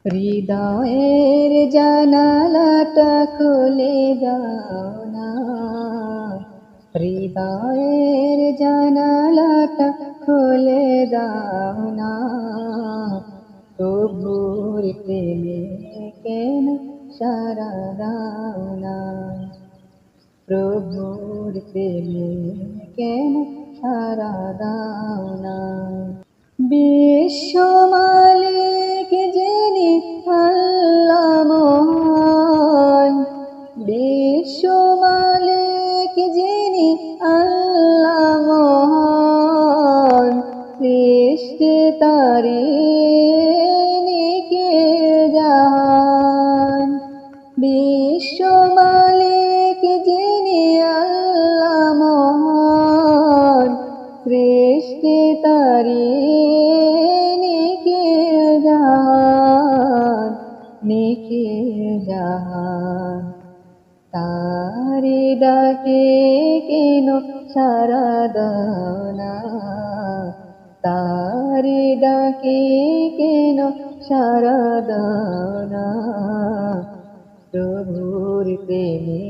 হৃদয়ের জানালাটা খুলে দাও না, হৃদয়ের জানালাটা খুলে দাও না। প্রভুর প্রেমে কেন সারা দাও না, প্রভুর প্রেমে কেন সারা দাও না। বিশ্ব মালিক যিনি আল্লাহ মহান, বিশ্ব মালিক যিনি আল্লাহ মহান, সৃষ্টি তারি নিখিল জাহান। বিশ্ব মালিক যিনি আল্লাহ মহান, সৃষ্টি তারি নিখিল জাহান, নিখিল জাহান। তারি ডাকে কেন সারা দাও না, তারি ডাকে কেন সারা দাও না। প্রভুর প্রেমে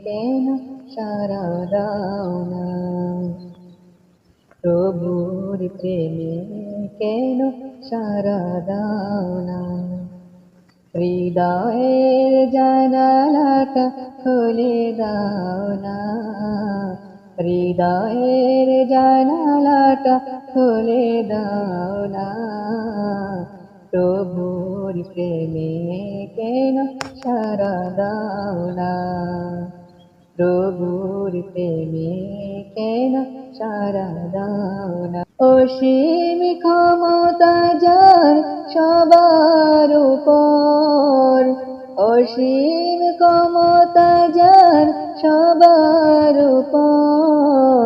কেন সারা দাও না, প্রভুর প্রেমে কেন সারা দাও না। হৃদয়ের জানালাটা খুলে দাও না, হৃদয়ের জানালাটা খুলে দাও না। প্রভুর প্রেমে কেন সারা দাও না, প্রভুর প্রেমে কেন সারা দাও না। অসীম ক্ষমতা যার সবার উপর, অসীম ক্ষমতা যার সবার উপর,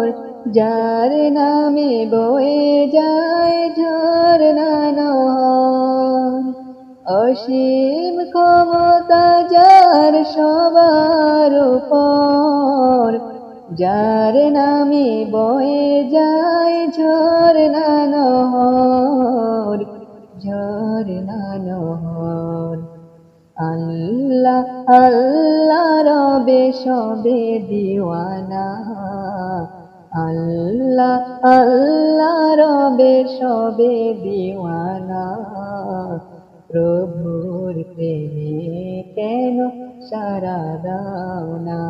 যার নামে বয়ে যায় ঝরনা নহর। অসীম ক্ষমতা যার সবার উপর, যার নামে বয়ে যায় ঝরনা নহর, ঝরনা নহর। আল্লাহ আল্লাহ রবে সবে দিওয়ানা, আল্লাহ আল্লাহ রবে সবে দিওয়ানা। প্রভুর প্রেমে কেন সারা দাও না।